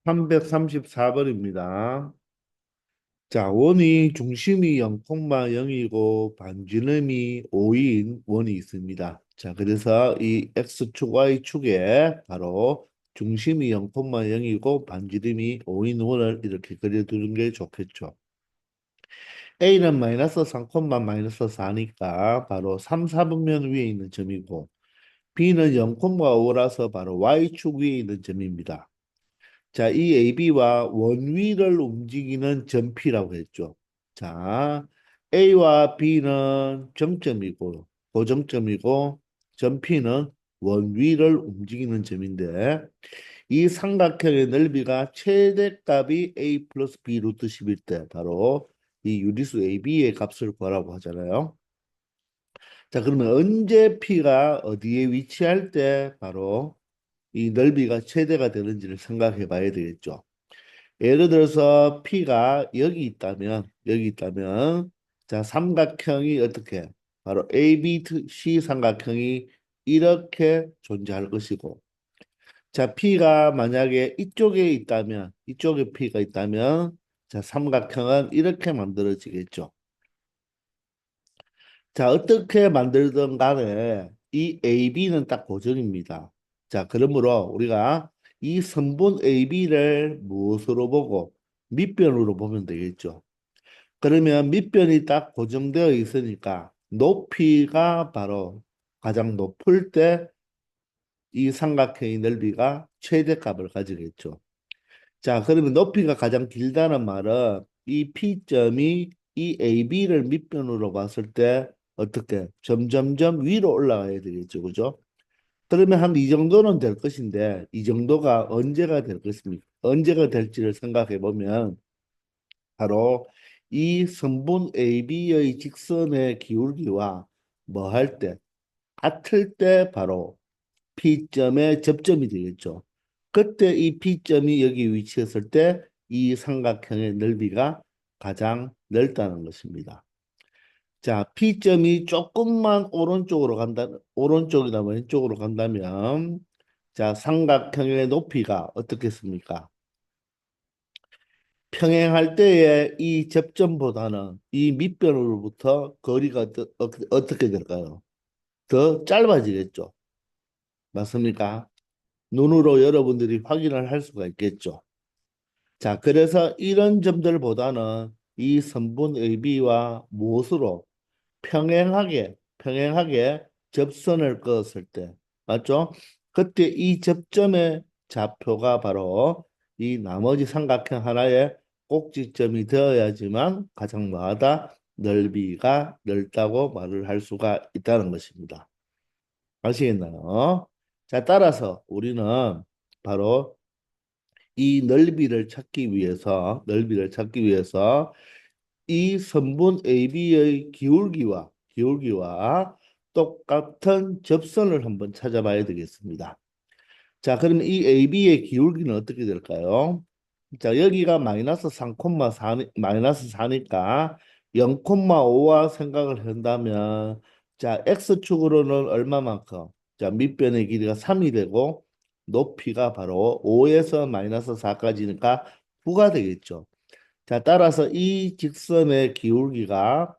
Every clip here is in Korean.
334번입니다. 자, 원이 중심이 0,0이고 반지름이 5인 원이 있습니다. 자, 그래서 이 X축, Y축에 바로 중심이 0,0이고 반지름이 5인 원을 이렇게 그려두는 게 좋겠죠. A는 마이너스 3, 마이너스 4니까 바로 3, 4분면 위에 있는 점이고 B는 0,5라서 바로 Y축 위에 있는 점입니다. 자, 이 AB와 원위를 움직이는 점 P라고 했죠. 자, A와 B는 정점이고, 고정점이고, 점 P는 원위를 움직이는 점인데, 이 삼각형의 넓이가 최대값이 A 플러스 B 루트 10일 때, 바로 이 유리수 AB의 값을 구하라고 하잖아요. 자, 그러면 언제 P가 어디에 위치할 때 바로 이 넓이가 최대가 되는지를 생각해 봐야 되겠죠. 예를 들어서 P가 여기 있다면 자 삼각형이 어떻게 바로 ABC 삼각형이 이렇게 존재할 것이고 자 P가 만약에 이쪽에 P가 있다면 자 삼각형은 이렇게 만들어지겠죠. 자 어떻게 만들든 간에 이 AB는 딱 고정입니다. 자 그러므로 우리가 이 선분 AB를 무엇으로 보고 밑변으로 보면 되겠죠. 그러면 밑변이 딱 고정되어 있으니까 높이가 바로 가장 높을 때 이 삼각형의 넓이가 최대값을 가지겠죠. 자, 그러면 높이가 가장 길다는 말은 이 P점이 이 AB를 밑변으로 봤을 때 어떻게 점점점 위로 올라가야 되겠죠. 그죠? 그러면 한 이 정도는 될 것인데 이 정도가 언제가 될 것입니까? 언제가 될지를 생각해 보면 바로 이 선분 AB의 직선의 기울기와 뭐 할 때, 같을 때 바로 P점의 접점이 되겠죠. 그때 이 P점이 여기 위치했을 때 이 삼각형의 넓이가 가장 넓다는 것입니다. 자, P점이 조금만 오른쪽이나 왼쪽으로 간다면, 자, 삼각형의 높이가 어떻겠습니까? 평행할 때의 이 접점보다는 이 밑변으로부터 거리가 어떻게 될까요? 더 짧아지겠죠. 맞습니까? 눈으로 여러분들이 확인을 할 수가 있겠죠. 자, 그래서 이런 점들보다는 이 선분 AB와 무엇으로 평행하게 접선을 그었을 때, 맞죠? 그때 이 접점의 좌표가 바로 이 나머지 삼각형 하나의 꼭지점이 되어야지만 가장 뭐하다? 넓이가 넓다고 말을 할 수가 있다는 것입니다. 아시겠나요? 자, 따라서 우리는 바로 이 넓이를 찾기 위해서 이 선분 AB의 기울기와 똑같은 접선을 한번 찾아봐야 되겠습니다. 자, 그러면 이 AB의 기울기는 어떻게 될까요? 자, 여기가 마이너스 3,4, 마이너스 4니까 0,5와 생각을 한다면 자, X축으로는 얼마만큼? 자, 밑변의 길이가 3이 되고 높이가 바로 5에서 마이너스 4까지니까 9가 되겠죠. 자, 따라서 이 직선의 기울기가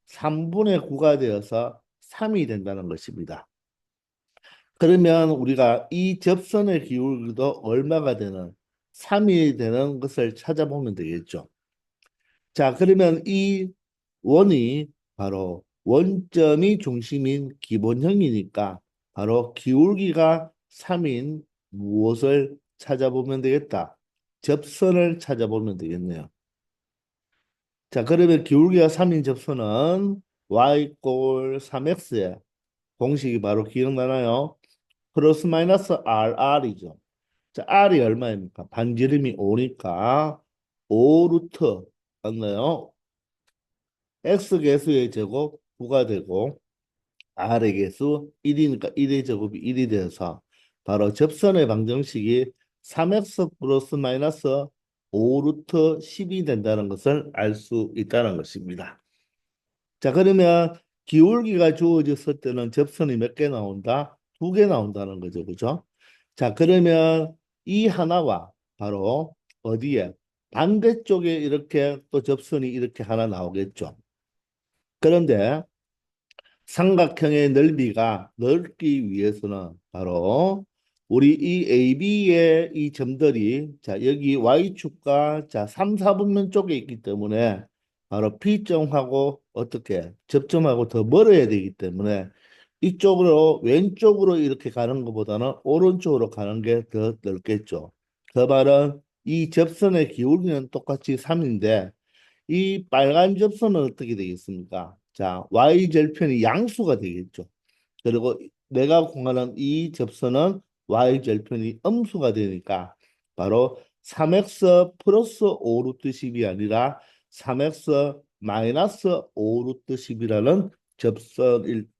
3분의 9가 되어서 3이 된다는 것입니다. 그러면 우리가 이 접선의 기울기도 얼마가 되는 3이 되는 것을 찾아보면 되겠죠. 자, 그러면 이 원이 바로 원점이 중심인 기본형이니까 바로 기울기가 3인 무엇을 찾아보면 되겠다. 접선을 찾아보면 되겠네요. 자, 그러면 기울기가 3인 접선은 y 꼴 3x에 공식이 바로 기억나나요? 플러스 마이너스 rr이죠. 자, r이 얼마입니까? 반지름이 5니까 5 루트 맞나요? x 개수의 제곱 9가 되고 r의 개수 1이니까 1의 제곱이 1이 되어서 바로 접선의 방정식이 3x 플러스 마이너스 5 루트 10이 된다는 것을 알 수 있다는 것입니다. 자, 그러면 기울기가 주어졌을 때는 접선이 몇 개 나온다? 두 개 나온다는 거죠. 그죠? 자, 그러면 이 하나와 바로 어디에? 반대쪽에 이렇게 또 접선이 이렇게 하나 나오겠죠. 그런데 삼각형의 넓이가 넓기 위해서는 바로 우리 이 AB의 이 점들이 자 여기 Y축과 자 3, 4분면 쪽에 있기 때문에 바로 P점하고 어떻게 접점하고 더 멀어야 되기 때문에 이쪽으로 왼쪽으로 이렇게 가는 것보다는 오른쪽으로 가는 게 더 넓겠죠. 그 말은 이 접선의 기울기는 똑같이 3인데 이 빨간 접선은 어떻게 되겠습니까? 자, y절편이 양수가 되겠죠. 그리고 내가 공간한 이 접선은 y절편이 음수가 되니까 바로 3x 플러스 5루트 10이 아니라 3x 마이너스 5루트 10이라는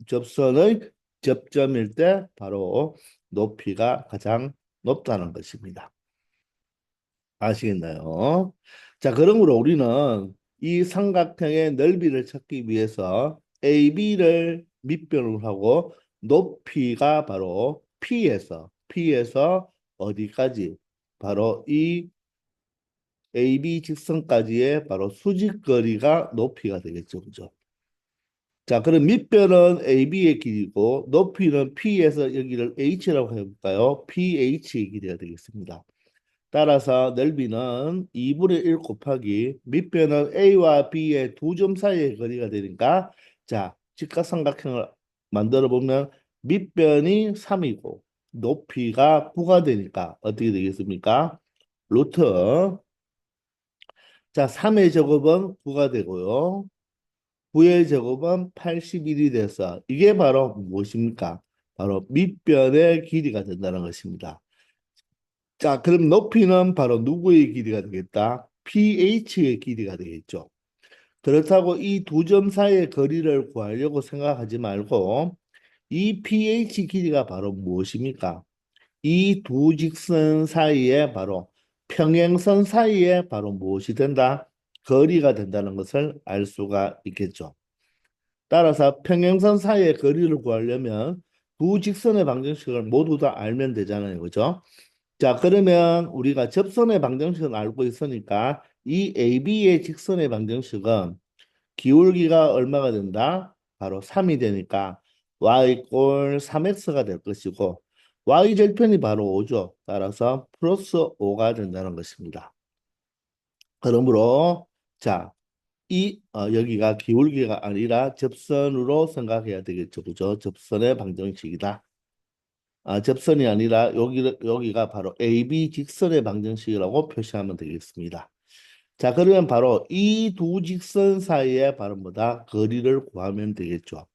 접선의 접점일 때 바로 높이가 가장 높다는 것입니다. 아시겠나요? 자, 그러므로 우리는 이 삼각형의 넓이를 찾기 위해서 AB를 밑변으로 하고 높이가 바로 P에서 어디까지? 바로 이 AB 직선까지의 바로 수직거리가 높이가 되겠죠. 그죠? 자, 그럼 밑변은 AB의 길이고 높이는 P에서 여기를 H라고 해볼까요? PH의 길이가 되겠습니다. 따라서 넓이는 2분의 1 곱하기 밑변은 A와 B의 두 점 사이의 거리가 되니까 자 직각삼각형을 만들어 보면 밑변이 3이고 높이가 9가 되니까 어떻게 되겠습니까? 루트 자 3의 제곱은 9가 되고요. 9의 제곱은 81이 돼서 이게 바로 무엇입니까? 바로 밑변의 길이가 된다는 것입니다. 자, 그럼 높이는 바로 누구의 길이가 되겠다? pH의 길이가 되겠죠. 그렇다고 이 두 점 사이의 거리를 구하려고 생각하지 말고 이 pH 길이가 바로 무엇입니까? 이 두 직선 사이에 바로 평행선 사이에 바로 무엇이 된다? 거리가 된다는 것을 알 수가 있겠죠. 따라서 평행선 사이의 거리를 구하려면 두 직선의 방정식을 모두 다 알면 되잖아요. 그죠? 자, 그러면 우리가 접선의 방정식은 알고 있으니까 이 AB의 직선의 방정식은 기울기가 얼마가 된다? 바로 3이 되니까 y 꼴 3x가 될 것이고 y 절편이 바로 5죠. 따라서 플러스 5가 된다는 것입니다. 그러므로 자, 여기가 기울기가 아니라 접선으로 생각해야 되겠죠. 그죠? 접선의 방정식이다. 접선이 아니라 여기가 바로 AB 직선의 방정식이라고 표시하면 되겠습니다. 자, 그러면 바로 이 두 직선 사이에 바로 뭐다? 거리를 구하면 되겠죠.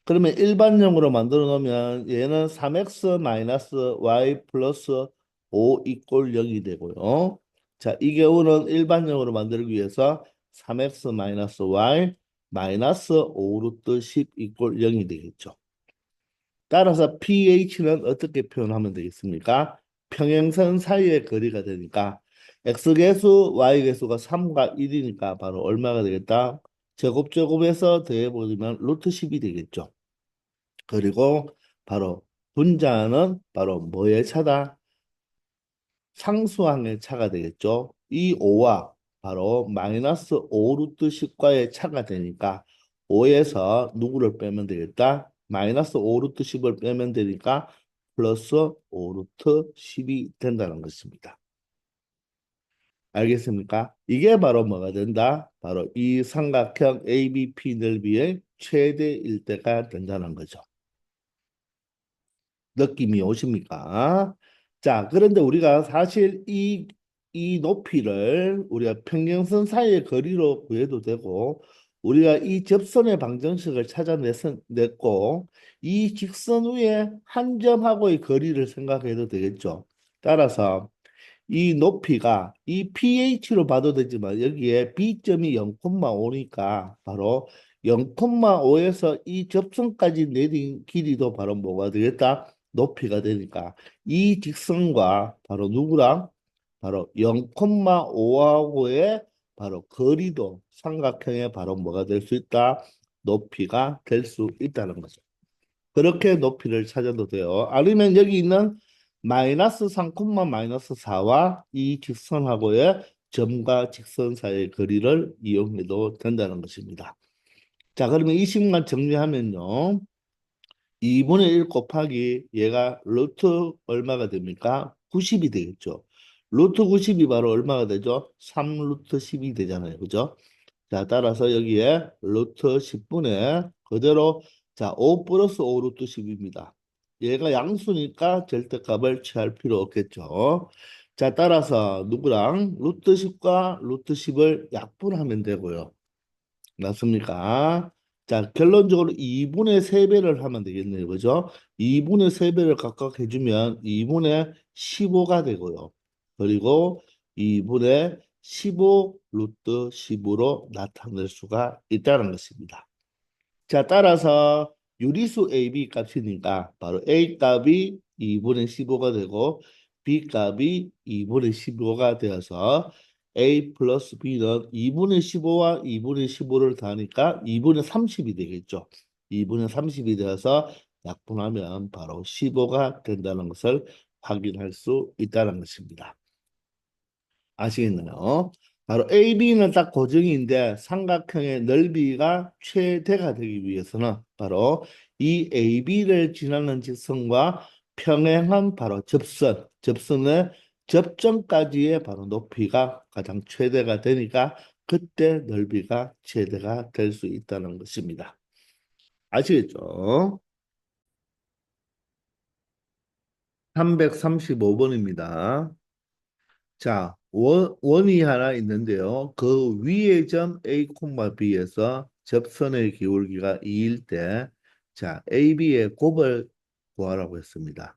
그러면 일반형으로 만들어 놓으면 얘는 3x 마이너스 y 플러스 5 이꼴 0이 되고요. 자, 이 경우는 일반형으로 만들기 위해서 3x 마이너스 y 마이너스 5 루트 10 이꼴 0이 되겠죠. 따라서 pH는 어떻게 표현하면 되겠습니까? 평행선 사이의 거리가 되니까 x계수, y계수가 3과 1이니까 바로 얼마가 되겠다? 제곱제곱해서 더해버리면 루트 10이 되겠죠. 그리고 바로 분자는 바로 뭐의 차다? 상수항의 차가 되겠죠. 이 5와 바로 마이너스 5 루트 10과의 차가 되니까 5에서 누구를 빼면 되겠다? 마이너스 5 루트 10을 빼면 되니까 플러스 5 루트 10이 된다는 것입니다. 알겠습니까? 이게 바로 뭐가 된다? 바로 이 삼각형 ABP 넓이의 최대 일대가 된다는 거죠. 느낌이 오십니까? 자, 그런데 우리가 사실 이 높이를 우리가 평행선 사이의 거리로 구해도 되고, 우리가 이 접선의 방정식을 찾아냈고, 이 직선 위에 한 점하고의 거리를 생각해도 되겠죠. 따라서 이 높이가 이 pH로 봐도 되지만 여기에 B점이 0,5니까 바로 0,5에서 이 접선까지 내린 길이도 바로 뭐가 되겠다? 높이가 되니까 이 직선과 바로 누구랑? 바로 0,5하고의 바로 거리도 삼각형의 바로 뭐가 될 수 있다? 높이가 될 수 있다는 거죠. 그렇게 높이를 찾아도 돼요. 아니면 여기 있는 마이너스 3, 마이너스 4와 이 직선하고의 점과 직선 사이의 거리를 이용해도 된다는 것입니다. 자, 그러면 이 식만 정리하면요. 2분의 1 곱하기 얘가 루트 얼마가 됩니까? 90이 되겠죠. 루트 90이 바로 얼마가 되죠? 3 루트 10이 되잖아요. 그죠? 자, 따라서 여기에 루트 10분의 그대로 자, 5 플러스 5 루트 10입니다. 얘가 양수니까 절대값을 취할 필요 없겠죠. 자, 따라서 누구랑 루트 10과 루트 10을 약분하면 되고요. 맞습니까? 자, 결론적으로 2분의 3배를 하면 되겠네요. 그죠? 2분의 3배를 각각 해주면 2분의 15가 되고요. 그리고 2분의 15 루트 10으로 나타낼 수가 있다는 것입니다. 자, 따라서 유리수 AB 값이니까 바로 A 값이 2분의 15가 되고 B 값이 2분의 15가 되어서 A 플러스 B는 2분의 15와 2분의 15를 더하니까 2분의 30이 되겠죠. 2분의 30이 되어서 약분하면 바로 15가 된다는 것을 확인할 수 있다는 것입니다. 아시겠나요? 바로 AB는 딱 고정인데 삼각형의 넓이가 최대가 되기 위해서는 바로 이 AB를 지나는 직선과 평행한 바로 접선의 접점까지의 바로 높이가 가장 최대가 되니까 그때 넓이가 최대가 될 수 있다는 것입니다. 아시겠죠? 335번입니다. 자, 원이 하나 있는데요. 그 위의 점 A, B에서 접선의 기울기가 2일 때, 자, AB의 곱을 구하라고 했습니다.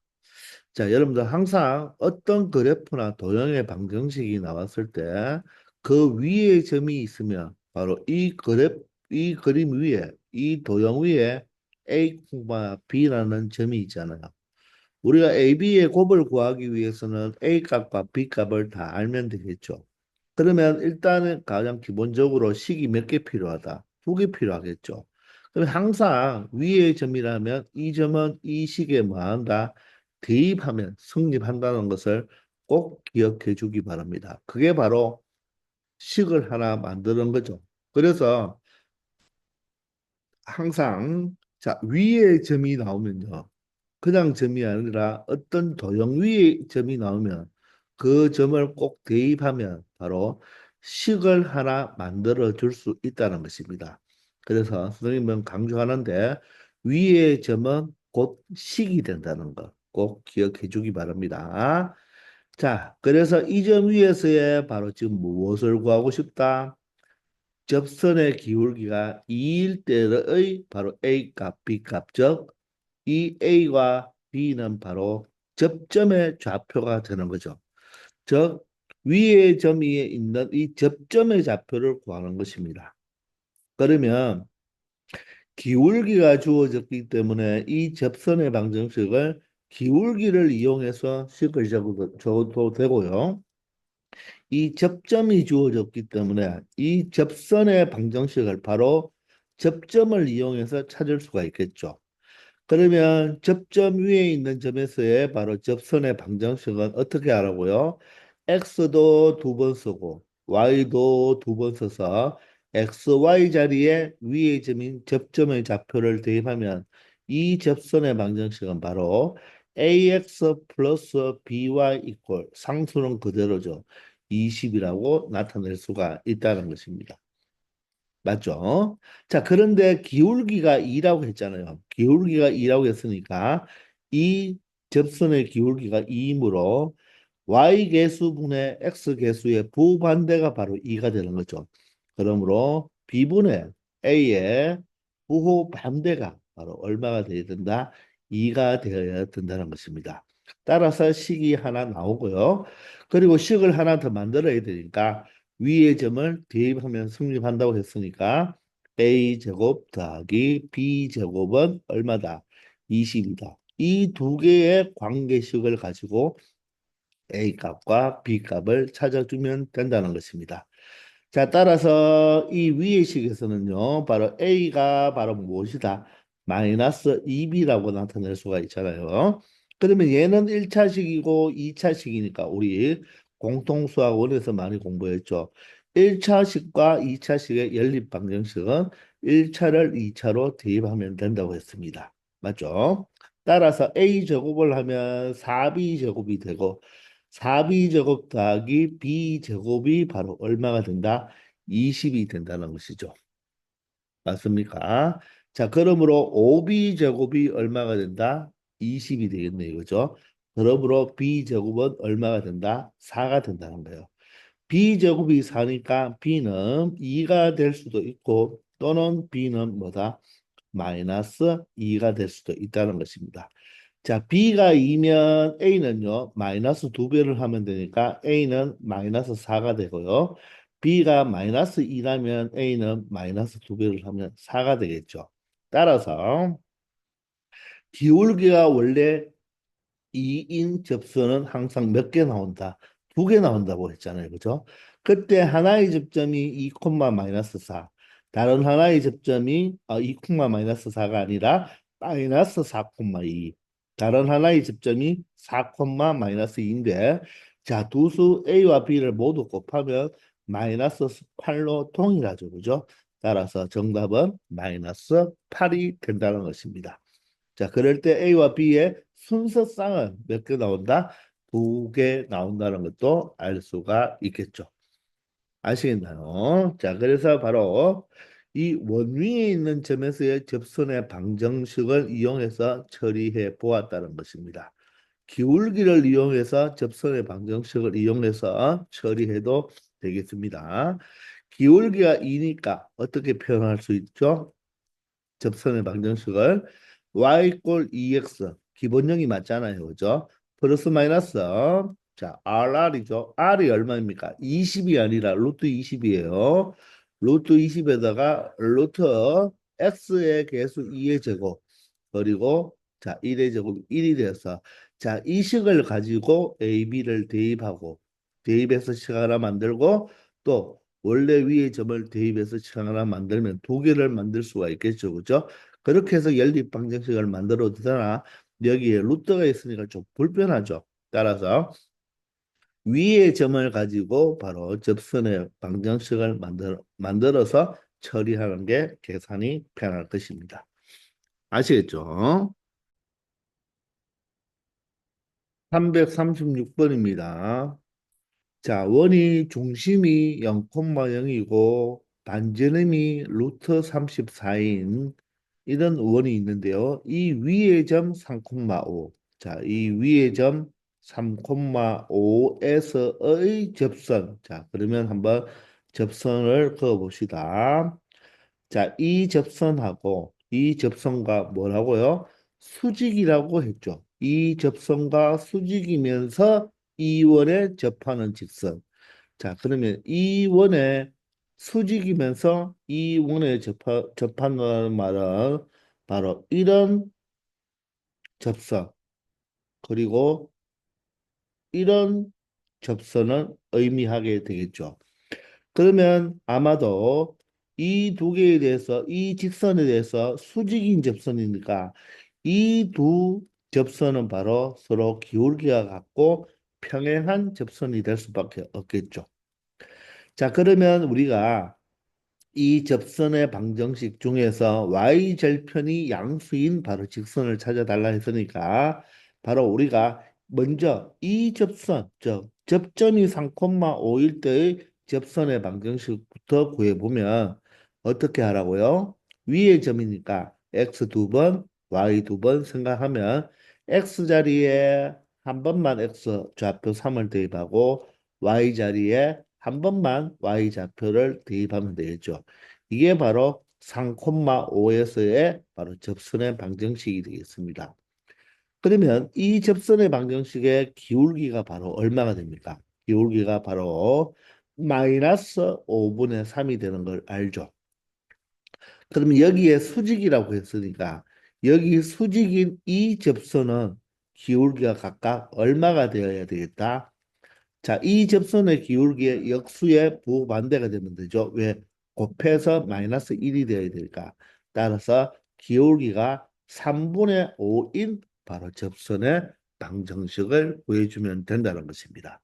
자, 여러분들 항상 어떤 그래프나 도형의 방정식이 나왔을 때 그 위에 점이 있으면 바로 이 그림 위에, 이 도형 위에 A, B라는 점이 있잖아요. 우리가 AB의 곱을 구하기 위해서는 A 값과 B 값을 다 알면 되겠죠. 그러면 일단은 가장 기본적으로 식이 몇 개 필요하다? 두 개 필요하겠죠. 그럼 항상 위의 점이라면 이 점은 이 식에 뭐한다? 대입하면 성립한다는 것을 꼭 기억해 주기 바랍니다. 그게 바로 식을 하나 만드는 거죠. 그래서 항상 자 위의 점이 나오면요. 그냥 점이 아니라 어떤 도형 위에 점이 나오면 그 점을 꼭 대입하면 바로 식을 하나 만들어 줄 수 있다는 것입니다. 그래서 선생님은 강조하는데 위의 점은 곧 식이 된다는 거 꼭 기억해 주기 바랍니다. 자, 그래서 이 점 위에서의 바로 지금 무엇을 구하고 싶다? 접선의 기울기가 2일 때의 바로 A 값, B 값, 즉 이 A와 B는 바로 접점의 좌표가 되는 거죠. 즉 위의 점 위에 있는 이 접점의 좌표를 구하는 것입니다. 그러면 기울기가 주어졌기 때문에 이 접선의 방정식을 기울기를 이용해서 식을 적어도 되고요. 이 접점이 주어졌기 때문에 이 접선의 방정식을 바로 접점을 이용해서 찾을 수가 있겠죠. 그러면 접점 위에 있는 점에서의 바로 접선의 방정식은 어떻게 하라고요? x도 두 번 쓰고 y도 두 번 써서 x, y 자리에 위의 점인 접점의 좌표를 대입하면 이 접선의 방정식은 바로 ax 플러스 by 이퀄 상수는 그대로죠. 20이라고 나타낼 수가 있다는 것입니다. 맞죠? 자, 그런데 기울기가 2라고 했잖아요. 기울기가 2라고 했으니까 이 접선의 기울기가 2이므로 y 계수분의 x 계수의 부반대가 바로 2가 되는 거죠. 그러므로 b분의 a의 부호 반대가 바로 얼마가 되어야 된다? 2가 되어야 된다는 것입니다. 따라서 식이 하나 나오고요. 그리고 식을 하나 더 만들어야 되니까 위의 점을 대입하면 성립한다고 했으니까 a제곱 더하기 b제곱은 얼마다? 20이다. 이 두 개의 관계식을 가지고 A 값과 B 값을 찾아주면 된다는 것입니다. 자, 따라서 이 위의 식에서는요, 바로 A가 바로 무엇이다? 마이너스 2B라고 나타낼 수가 있잖아요. 그러면 얘는 1차식이고 2차식이니까 우리 공통수학원에서 많이 공부했죠. 1차식과 2차식의 연립 방정식은 1차를 2차로 대입하면 된다고 했습니다. 맞죠? 따라서 a제곱을 하면 4b제곱이 되고 4b제곱 더하기 b제곱이 바로 얼마가 된다? 20이 된다는 것이죠. 맞습니까? 자, 그러므로 5b제곱이 얼마가 된다? 20이 되겠네요. 그죠? 그러므로 b제곱은 얼마가 된다? 4가 된다는 거예요. b제곱이 4니까 b는 2가 될 수도 있고 또는 b는 뭐다? 마이너스 2가 될 수도 있다는 것입니다. 자, b가 2면 a는요, 마이너스 2배를 하면 되니까 a는 마이너스 4가 되고요. b가 마이너스 2라면 a는 마이너스 2배를 하면 4가 되겠죠. 따라서 기울기가 원래 2인 접선은 항상 몇 개 나온다? 2개 나온다고 했잖아요. 그죠? 그때 하나의 접점이 2, 마이너스 4. 다른 하나의 접점이 2, 마이너스 4가 아니라 마이너스 4, 2. 다른 하나의 접점이 4, 마이너스 2인데 자, 두 수 A와 B를 모두 곱하면 마이너스 8로 동일하죠. 그죠? 따라서 정답은 마이너스 8이 된다는 것입니다. 자, 그럴 때 A와 B의 순서쌍은 몇 개 나온다? 2개 나온다는 것도 알 수가 있겠죠. 아시겠나요? 자, 그래서 바로 이 원위에 있는 점에서의 접선의 방정식을 이용해서 처리해 보았다는 것입니다. 기울기를 이용해서 접선의 방정식을 이용해서 처리해도 되겠습니다. 기울기가 2니까 어떻게 표현할 수 있죠? 접선의 방정식을 y 꼴 2x 기본형이 맞잖아요. 그죠? 플러스 마이너스 자 rr이죠. r이 얼마입니까? 20이 아니라 루트 20이에요. 루트 20에다가 루트 x의 개수 2의 제곱 그리고 자 1의 제곱 1이 돼서 자 이 식을 가지고 a, b를 대입하고 대입해서 식 하나 만들고 또 원래 위에 점을 대입해서 식 하나 만들면 두 개를 만들 수가 있겠죠. 그죠? 그렇게 해서 연립 방정식을 만들어도 되나 여기에 루트가 있으니까 좀 불편하죠. 따라서 위의 점을 가지고 바로 접선의 방정식을 만들어서 처리하는 게 계산이 편할 것입니다. 아시겠죠? 336번입니다. 자, 원이 중심이 0,0이고 반지름이 루트 34인 이런 원이 있는데요. 이 위의 점 3,5. 자, 이 위의 점 3,5에서의 접선. 자, 그러면 한번 접선을 그어 봅시다. 자, 이 접선하고 이 접선과 뭐라고요? 수직이라고 했죠. 이 접선과 수직이면서 이 원에 접하는 직선. 자, 그러면 이 원에 수직이면서 이 원에 접한다는 말은 바로 이런 접선 그리고 이런 접선을 의미하게 되겠죠. 그러면 아마도 이 두 개에 대해서 이 직선에 대해서 수직인 접선이니까 이 두 접선은 바로 서로 기울기가 같고 평행한 접선이 될 수밖에 없겠죠. 자, 그러면 우리가 이 접선의 방정식 중에서 y절편이 양수인 바로 직선을 찾아달라 했으니까 바로 우리가 먼저 이 접선, 즉 접점이 3,5일 때의 접선의 방정식부터 구해보면 어떻게 하라고요? 위의 점이니까 x 두 번, y 두 번 생각하면 x 자리에 한 번만 x 좌표 3을 대입하고 y 자리에 한 번만 y 좌표를 대입하면 되겠죠. 이게 바로 3,5에서의 바로 접선의 방정식이 되겠습니다. 그러면 이 접선의 방정식의 기울기가 바로 얼마가 됩니까? 기울기가 바로 마이너스 5분의 3이 되는 걸 알죠. 그러면 여기에 수직이라고 했으니까 여기 수직인 이 접선은 기울기가 각각 얼마가 되어야 되겠다? 자, 이 접선의 기울기의 역수의 부반대가 되면 되죠. 왜? 곱해서 마이너스 1이 되어야 되니까. 따라서 기울기가 3분의 5인 바로 접선의 방정식을 구해주면 된다는 것입니다.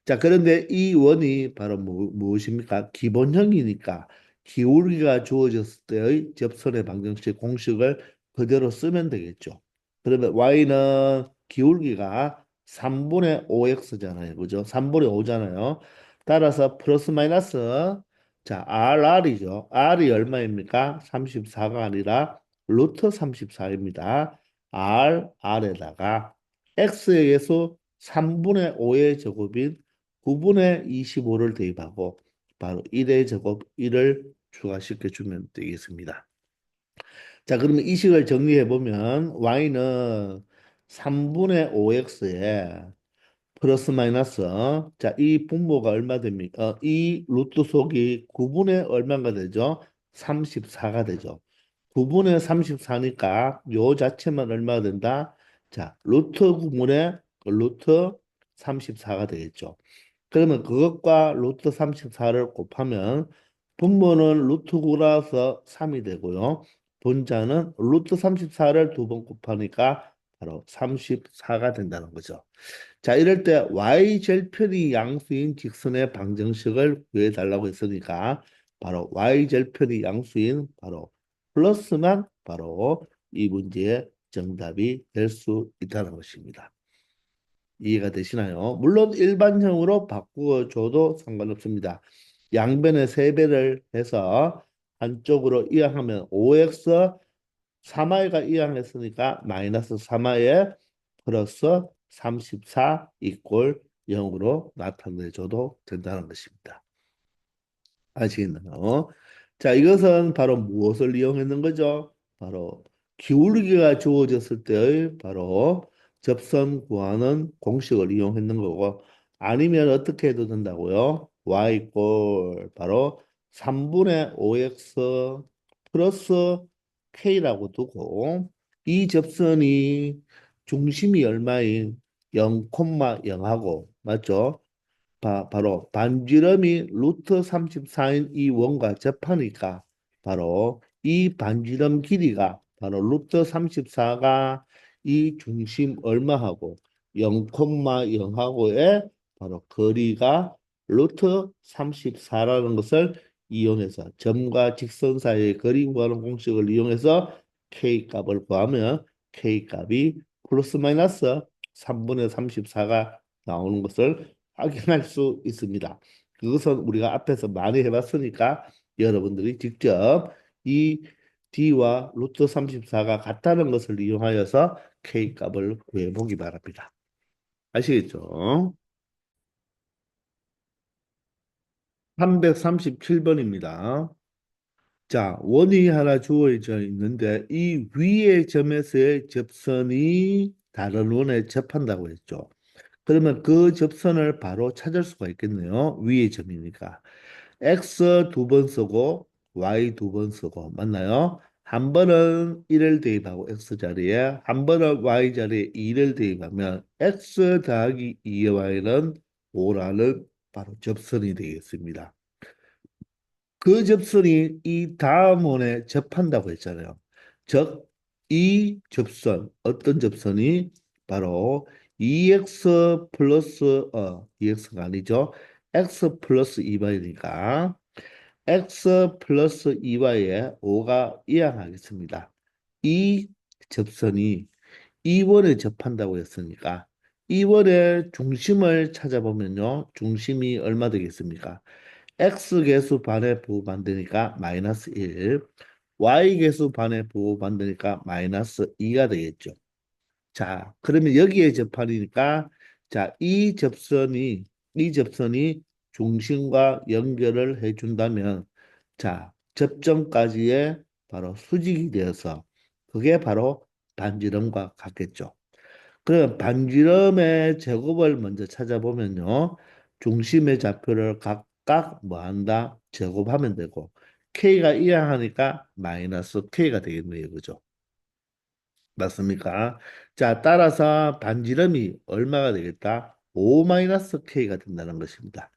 자, 그런데 이 원이 바로 무엇입니까? 기본형이니까 기울기가 주어졌을 때의 접선의 방정식 공식을 그대로 쓰면 되겠죠. 그러면 y는 기울기가 3분의 5x잖아요. 그죠? 3분의 5잖아요. 따라서 플러스 마이너스 자, r이죠. r이 얼마입니까? 34가 아니라 루트 34입니다. r에다가 x의 예수 3분의 5의 제곱인 9분의 25를 대입하고 바로 1의 제곱 1을 추가시켜 주면 되겠습니다. 자, 그러면 이 식을 정리해 보면 y는 3분의 5x에 플러스 마이너스 자, 이 분모가 얼마 됩니까? 이 루트 속이 9분의 얼마가 되죠? 34가 되죠. 9분의 34니까 요 자체만 얼마가 된다? 자, 루트 9분의 루트 34가 되겠죠. 그러면 그것과 루트 34를 곱하면 분모는 루트 9라서 3이 되고요. 분자는 루트 34를 두 번 곱하니까 바로 34가 된다는 거죠. 자, 이럴 때 y절편이 양수인 직선의 방정식을 구해달라고 했으니까 바로 y절편이 양수인 바로 플러스만 바로 이 문제의 정답이 될 수 있다는 것입니다. 이해가 되시나요? 물론 일반형으로 바꾸어 줘도 상관없습니다. 양변의 세배를 해서 한쪽으로 이항하면 5x 3i가 이항했으니까 마이너스 3i 플러스 34 이꼴 0으로 나타내줘도 된다는 것입니다. 아시겠나요? 자, 이것은 바로 무엇을 이용했는 거죠? 바로 기울기가 주어졌을 때의 바로 접선 구하는 공식을 이용했는 거고 아니면 어떻게 해도 된다고요? y 꼴 바로 3분의 5x 플러스 k라고 두고 이 접선이 중심이 얼마인 0,0하고 맞죠? 바로 반지름이 루트 34인 이 원과 접하니까 바로 이 반지름 길이가 바로 루트 34가 이 중심 얼마하고 0,0하고의 바로 거리가 루트 34라는 것을 이용해서 점과 직선 사이의 거리 구하는 공식을 이용해서 K 값을 구하면 K 값이 플러스 마이너스 3분의 34가 나오는 것을 확인할 수 있습니다. 그것은 우리가 앞에서 많이 해봤으니까 여러분들이 직접 이 D와 루트 34가 같다는 것을 이용하여서 K 값을 구해보기 바랍니다. 아시겠죠? 337번입니다. 자, 원이 하나 주어져 있는데 이 위의 점에서의 접선이 다른 원에 접한다고 했죠. 그러면 그 접선을 바로 찾을 수가 있겠네요. 위의 점이니까. X 두 번 쓰고 Y 두 번 쓰고 맞나요? 한 번은 1을 대입하고 X 자리에 한 번은 Y 자리에 2를 대입하면 X 더하기 2의 Y는 5라는 바로 접선이 되겠습니다. 그 접선이 이 다음 원에 접한다고 했잖아요. 즉, 이 접선, 어떤 접선이 바로 2x 플러스, 2x가 아니죠. x 플러스 2y니까 x 플러스 2y에 5가 이항하겠습니다. 이 접선이 2원에 접한다고 했으니까 2원의 중심을 찾아보면요. 중심이 얼마 되겠습니까? x 개수 반에 부호 만드니까 마이너스 1, y 개수 반에 부호 만드니까 마이너스 2가 되겠죠. 자, 그러면 여기에 접하니까 자, 이 접선이 중심과 연결을 해준다면 자, 접점까지의 바로 수직이 되어서 그게 바로 반지름과 같겠죠. 그럼 반지름의 제곱을 먼저 찾아보면요. 중심의 좌표를 각각 뭐 한다? 제곱하면 되고 K가 이항하니까 마이너스 K가 되겠네요. 그죠? 맞습니까? 자, 따라서 반지름이 얼마가 되겠다? 5 마이너스 K가 된다는 것입니다.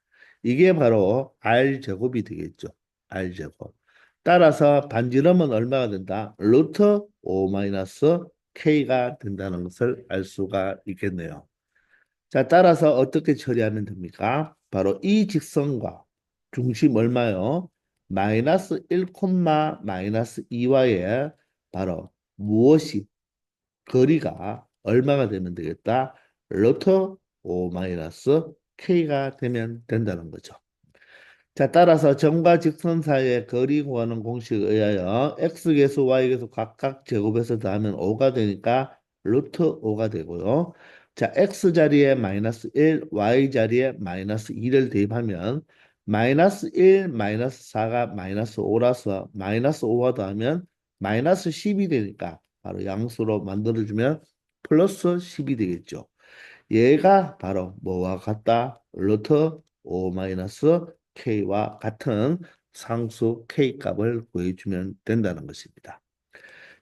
이게 바로 R 제곱이 되겠죠. R 제곱. 따라서 반지름은 얼마가 된다? 루트 5 마이너스 K가 된다는 것을 알 수가 있겠네요. 자, 따라서 어떻게 처리하면 됩니까? 바로 이 직선과 중심 얼마요? 마이너스 1, 마이너스 2와의 바로 무엇이 거리가 얼마가 되면 되겠다? 루트 5 마이너스 K가 되면 된다는 거죠. 자, 따라서 점과 직선 사이의 거리 구하는 공식에 의하여 x계수, y계수 각각 제곱해서 더하면 5가 되니까 루트 5가 되고요. 자, x 자리에 마이너스 1, y 자리에 마이너스 2를 대입하면 마이너스 1, 마이너스 4가 마이너스 5라서 마이너스 5와 더하면 마이너스 10이 되니까 바로 양수로 만들어주면 플러스 10이 되겠죠. 얘가 바로 뭐와 같다? 루트 5 마이너스 k와 같은 상수 k 값을 구해주면 된다는 것입니다.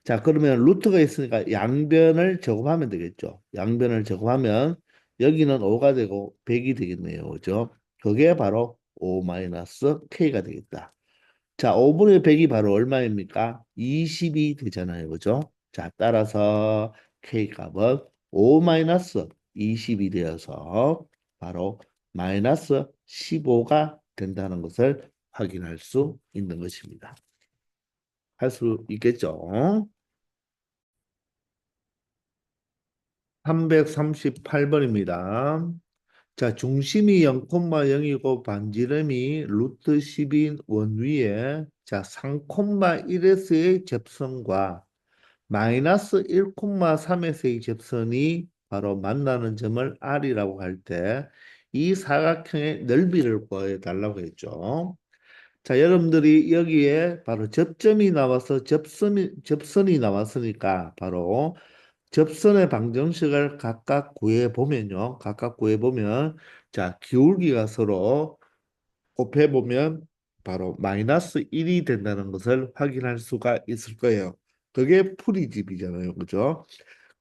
자, 그러면 루트가 있으니까 양변을 제곱하면 되겠죠. 양변을 제곱하면 여기는 5가 되고 100이 되겠네요. 그죠? 그게 바로 5 마이너스 k가 되겠다. 자, 5분의 100이 바로 얼마입니까? 20이 되잖아요. 그죠? 자, 따라서 K 값은 5 마이너스 20이 되어서 바로 마이너스 15가 된다는 것을 확인할 수 있는 것입니다. 할 수 있겠죠? 338번입니다. 자, 중심이 0,0이고 반지름이 루트 10인 원위에 자, 3,1에서의 접선과 마이너스 1,3에서의 접선이 바로 만나는 점을 R이라고 할 때 이 사각형의 넓이를 구해 달라고 했죠. 자, 여러분들이 여기에 바로 접점이 나와서 접선이 나왔으니까 바로 접선의 방정식을 각각 구해 보면요. 각각 구해 보면 자, 기울기가 서로 곱해 보면 바로 마이너스 1이 된다는 것을 확인할 수가 있을 거예요. 그게 풀이집이잖아요. 그죠?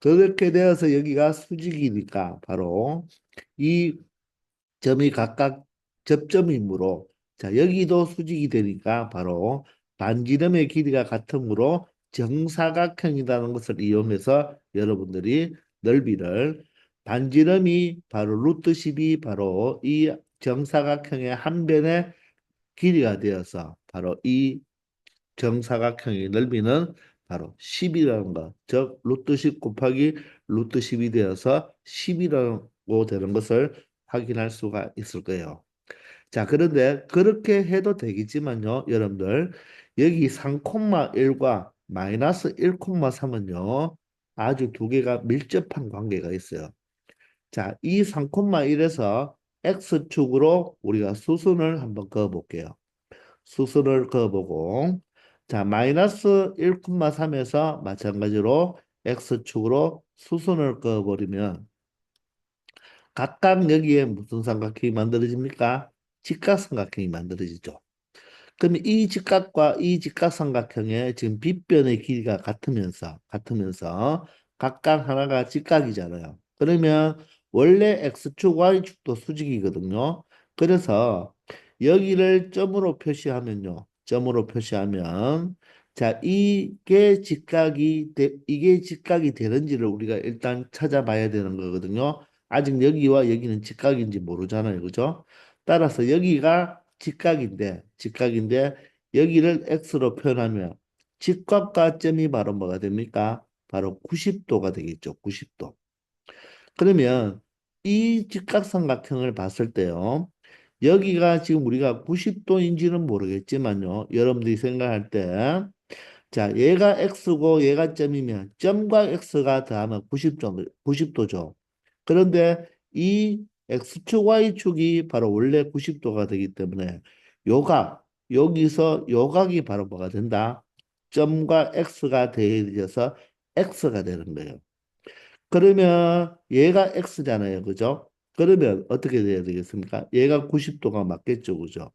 그렇게 되어서 여기가 수직이니까 바로 이 점이 각각 접점이므로 자, 여기도 수직이 되니까 바로 반지름의 길이가 같으므로 정사각형이라는 것을 이용해서 여러분들이 넓이를 반지름이 바로 루트 10이 바로 이 정사각형의 한 변의 길이가 되어서 바로 이 정사각형의 넓이는 바로 10이라는 것, 즉 루트 10 곱하기 루트 10이 되어서 10이라고 되는 것을 확인할 수가 있을 거예요. 자, 그런데 그렇게 해도 되겠지만요, 여러분들 여기 3,1과 마이너스 1,3은요 아주 두 개가 밀접한 관계가 있어요. 자, 이 3,1에서 x축으로 우리가 수순을 한번 그어 볼게요. 수순을 그어보고 자 마이너스 1,3에서 마찬가지로 x축으로 수순을 그어버리면 각각 여기에 무슨 삼각형이 만들어집니까? 직각삼각형이 만들어지죠. 그럼 이 직각과 이 직각삼각형의 지금 빗변의 길이가 같으면서 각각 하나가 직각이잖아요. 그러면 원래 x축, y축도 수직이거든요. 그래서 여기를 점으로 표시하면요. 점으로 표시하면 자, 이게 직각이 되는지를 우리가 일단 찾아봐야 되는 거거든요. 아직 여기와 여기는 직각인지 모르잖아요. 그죠? 따라서 여기가 직각인데 여기를 x로 표현하면 직각과 점이 바로 뭐가 됩니까? 바로 90도가 되겠죠. 90도. 그러면 이 직각삼각형을 봤을 때요. 여기가 지금 우리가 90도인지는 모르겠지만요. 여러분들이 생각할 때 자, 얘가 x고 얘가 점이면 점과 x가 더하면 90도죠. 그런데 이 x축, y축이 바로 원래 90도가 되기 때문에 요각, 여기서 요각이 바로 뭐가 된다? 점과 x가 더해져서 x가 되는 거예요. 그러면 얘가 x잖아요. 그죠? 그러면 어떻게 돼야 되겠습니까? 얘가 90도가 맞겠죠. 그죠?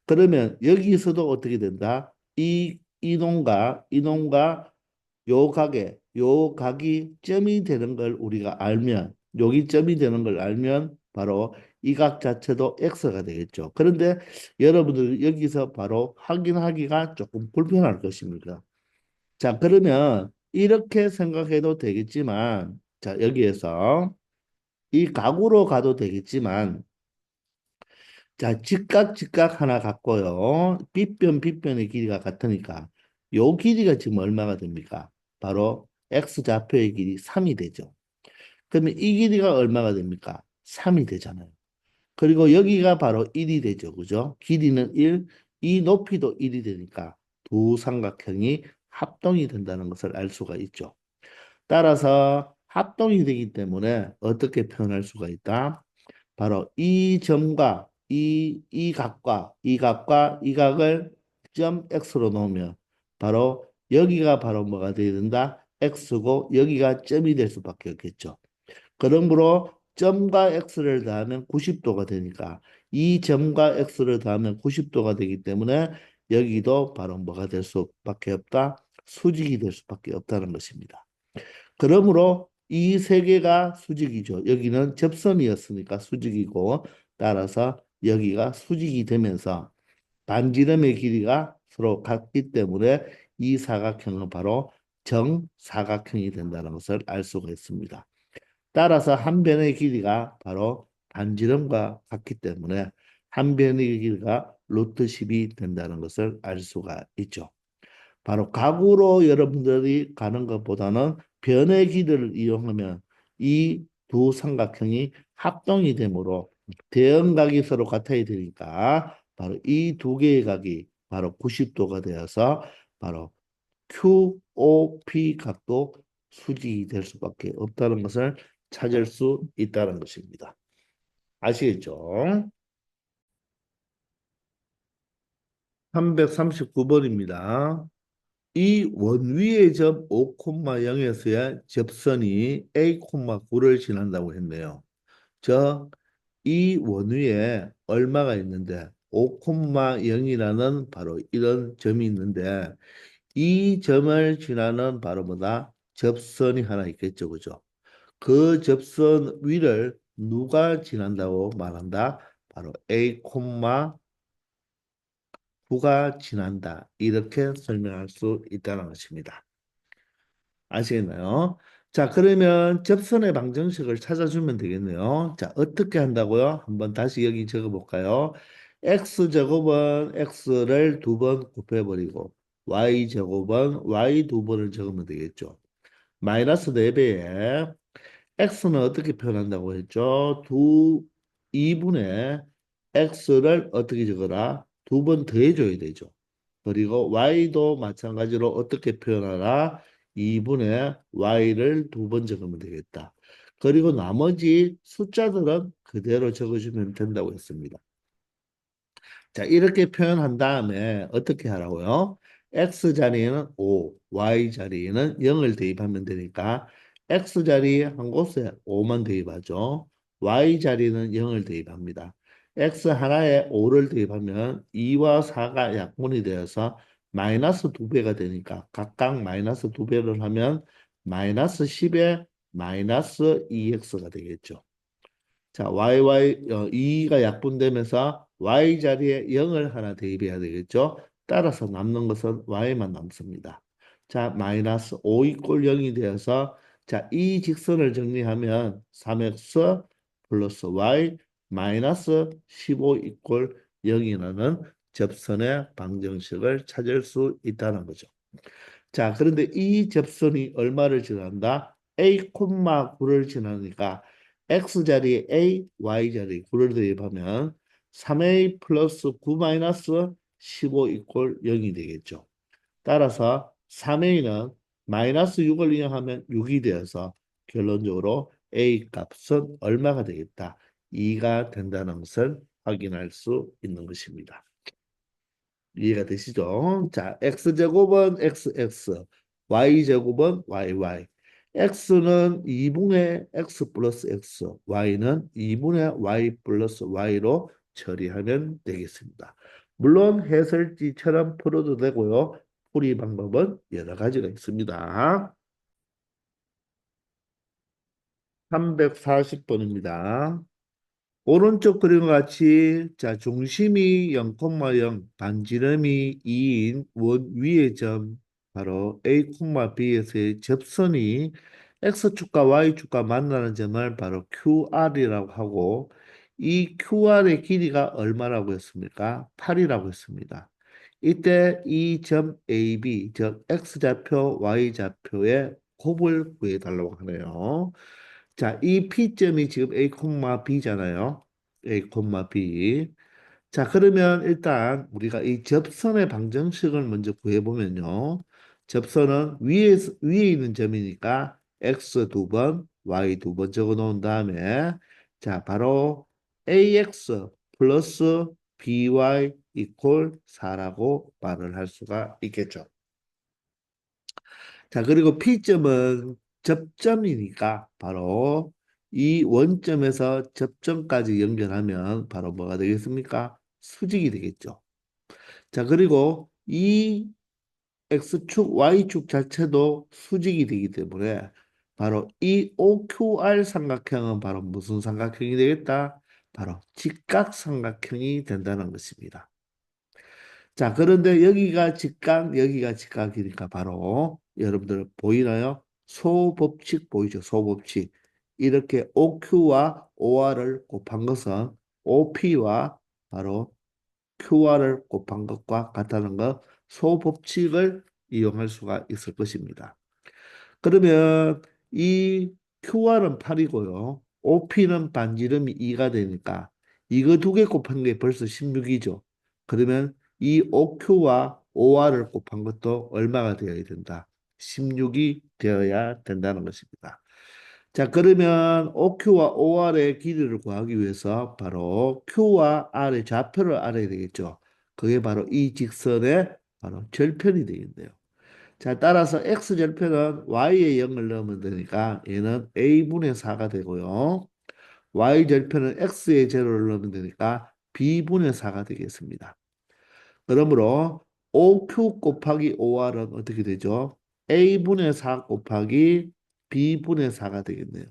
그러면 여기서도 어떻게 된다? 이놈과 요 각이 점이 되는 걸 우리가 알면 여기 점이 되는 걸 알면 바로 이 각 자체도 x가 되겠죠. 그런데 여러분들 여기서 바로 확인하기가 조금 불편할 것입니다. 자, 그러면 이렇게 생각해도 되겠지만, 자, 여기에서 이 각으로 가도 되겠지만, 자, 직각 하나 갖고요. 빗변의 길이가 같으니까 요 길이가 지금 얼마가 됩니까? 바로 x좌표의 길이 3이 되죠. 그러면 이 길이가 얼마가 됩니까? 3이 되잖아요. 그리고 여기가 바로 1이 되죠. 그죠? 길이는 1, 이 높이도 1이 되니까 두 삼각형이 합동이 된다는 것을 알 수가 있죠. 따라서 합동이 되기 때문에 어떻게 표현할 수가 있다? 바로 이 점과 이 각을 점 X로 놓으면 바로 여기가 바로 뭐가 되어야 된다? X고 여기가 점이 될 수밖에 없겠죠. 그러므로 점과 X를 더하면 90도가 되니까 이 점과 X를 더하면 90도가 되기 때문에 여기도 바로 뭐가 될 수밖에 없다? 수직이 될 수밖에 없다는 것입니다. 그러므로 이 세 개가 수직이죠. 여기는 접선이었으니까 수직이고 따라서 여기가 수직이 되면서 반지름의 길이가 서로 같기 때문에 이 사각형은 바로 정사각형이 된다는 것을 알 수가 있습니다. 따라서 한 변의 길이가 바로 반지름과 같기 때문에 한 변의 길이가 루트 10이 된다는 것을 알 수가 있죠. 바로 각으로 여러분들이 가는 것보다는 변의 길이를 이용하면 이 두 삼각형이 합동이 되므로 대형각이 서로 같아야 되니까 바로 이 두 개의 각이 바로 90도가 되어서 바로 QOP 각도 수직이 될 수밖에 없다는 것을 찾을 수 있다는 것입니다. 아시겠죠? 339번입니다. 이 원위의 점 5,0에서의 접선이 A,9를 지난다고 했네요. 이 원위에 얼마가 있는데 5,0이라는 바로 이런 점이 있는데 이 점을 지나는 바로 뭐다? 접선이 하나 있겠죠. 그죠? 그 접선 위를 누가 지난다고 말한다? 바로 A,9가 지난다. 이렇게 설명할 수 있다는 것입니다. 아시겠나요? 자, 그러면 접선의 방정식을 찾아주면 되겠네요. 자, 어떻게 한다고요? 한번 다시 여기 적어볼까요? x제곱은 x를 두 번 곱해버리고 y제곱은 y 두 번을 적으면 되겠죠. 마이너스 4배에 x는 어떻게 표현한다고 했죠? 2분의 x를 어떻게 적어라? 두 번 더해줘야 되죠. 그리고 y도 마찬가지로 어떻게 표현하라? 2분의 y를 두 번 적으면 되겠다. 그리고 나머지 숫자들은 그대로 적어주면 된다고 했습니다. 자, 이렇게 표현한 다음에 어떻게 하라고요? x 자리에는 5, y 자리에는 0을 대입하면 되니까 x 자리 한 곳에 5만 대입하죠. y 자리는 0을 대입합니다. x 하나에 5를 대입하면 2와 4가 약분이 되어서 마이너스 2배가 되니까 각각 마이너스 2배를 하면 마이너스 10에 마이너스 2x가 되겠죠. 자, yy 2가 약분되면서 y 자리에 0을 하나 대입해야 되겠죠. 따라서 남는 것은 y만 남습니다. 자, 마이너스 5 이꼴 0이 되어서 자, 이 직선을 정리하면 3x 플러스 y 마이너스 15 이꼴 0이라는 접선의 방정식을 찾을 수 있다는 거죠. 자, 그런데 이 접선이 얼마를 지난다? A, 9를 지나니까 x 자리에 A, y 자리에 9를 대입하면 3a 플러스 9 마이너스 15 이꼴 0이 되겠죠. 따라서 3a는 마이너스 6을 이용하면 6이 되어서 결론적으로 a 값은 얼마가 되겠다? 2가 된다는 것을 확인할 수 있는 것입니다. 이해가 되시죠? 자, x제곱은 xx, y제곱은 yy. x는 2분의 x 플러스 x, y는 2분의 y 플러스 y로 처리하면 되겠습니다. 물론 해설지처럼 풀어도 되고요. 풀이 방법은 여러 가지가 있습니다. 340번입니다. 오른쪽 그림과 같이 자 중심이 0,0 반지름이 2인 원 위의 점 바로 A, B에서의 접선이 X축과 Y축과 만나는 점을 바로 QR이라고 하고 이 QR의 길이가 얼마라고 했습니까? 8이라고 했습니다. 이때 이 점 AB, 즉 X좌표, Y좌표의 곱을 구해달라고 하네요. 자, 이 P점이 지금 A, B잖아요. A, B. 자, 그러면 일단 우리가 이 접선의 방정식을 먼저 구해보면요. 접선은 위에 있는 점이니까 x 두 번, y 두 번 적어 놓은 다음에 자, 바로 ax 플러스 by 이퀄 4라고 말을 할 수가 있겠죠. 자, 그리고 P점은 접점이니까 바로 이 원점에서 접점까지 연결하면 바로 뭐가 되겠습니까? 수직이 되겠죠. 자, 그리고 이 X축, Y축 자체도 수직이 되기 때문에 바로 이 OQR 삼각형은 바로 무슨 삼각형이 되겠다? 바로 직각삼각형이 된다는 것입니다. 자, 그런데 여기가 직각, 여기가 직각이니까 바로 여러분들 보이나요? 소법칙 보이죠? 소법칙. 이렇게 OQ와 OR을 곱한 것은 OP와 바로 QR을 곱한 것과 같다는 것, 소법칙을 이용할 수가 있을 것입니다. 그러면 이 QR은 8이고요. OP는 반지름이 2가 되니까 이거 두 개 곱한 게 벌써 16이죠. 그러면 이 OQ와 OR을 곱한 것도 얼마가 되어야 된다? 16이 되어야 된다는 것입니다. 자, 그러면 OQ와 OR의 길이를 구하기 위해서 바로 Q와 R의 좌표를 알아야 되겠죠. 그게 바로 이 직선의 바로 절편이 되겠네요. 자, 따라서 x절편은 y에 0을 넣으면 되니까 얘는 a분의 4가 되고요. y절편은 x에 제로를 넣으면 되니까 b분의 4가 되겠습니다. 그러므로 OQ 곱하기 OR은 어떻게 되죠? a분의 4 곱하기 b분의 4가 되겠네요.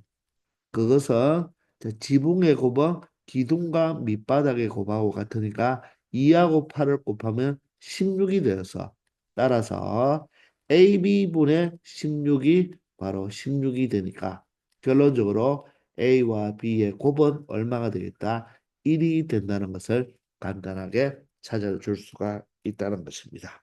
그것은 자, 지붕의 곱은 기둥과 밑바닥의 곱하고 같으니까 2하고 8을 곱하면 16이 되어서 따라서 AB분의 16이 바로 16이 되니까 결론적으로 A와 B의 곱은 얼마가 되겠다? 1이 된다는 것을 간단하게 찾아줄 수가 있다는 것입니다.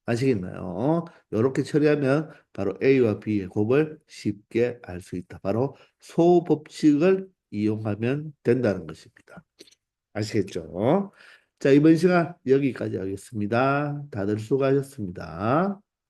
아시겠나요? 이렇게 처리하면 바로 A와 B의 곱을 쉽게 알 수 있다. 바로 소법칙을 이용하면 된다는 것입니다. 아시겠죠? 자, 이번 시간 여기까지 하겠습니다. 다들 수고하셨습니다.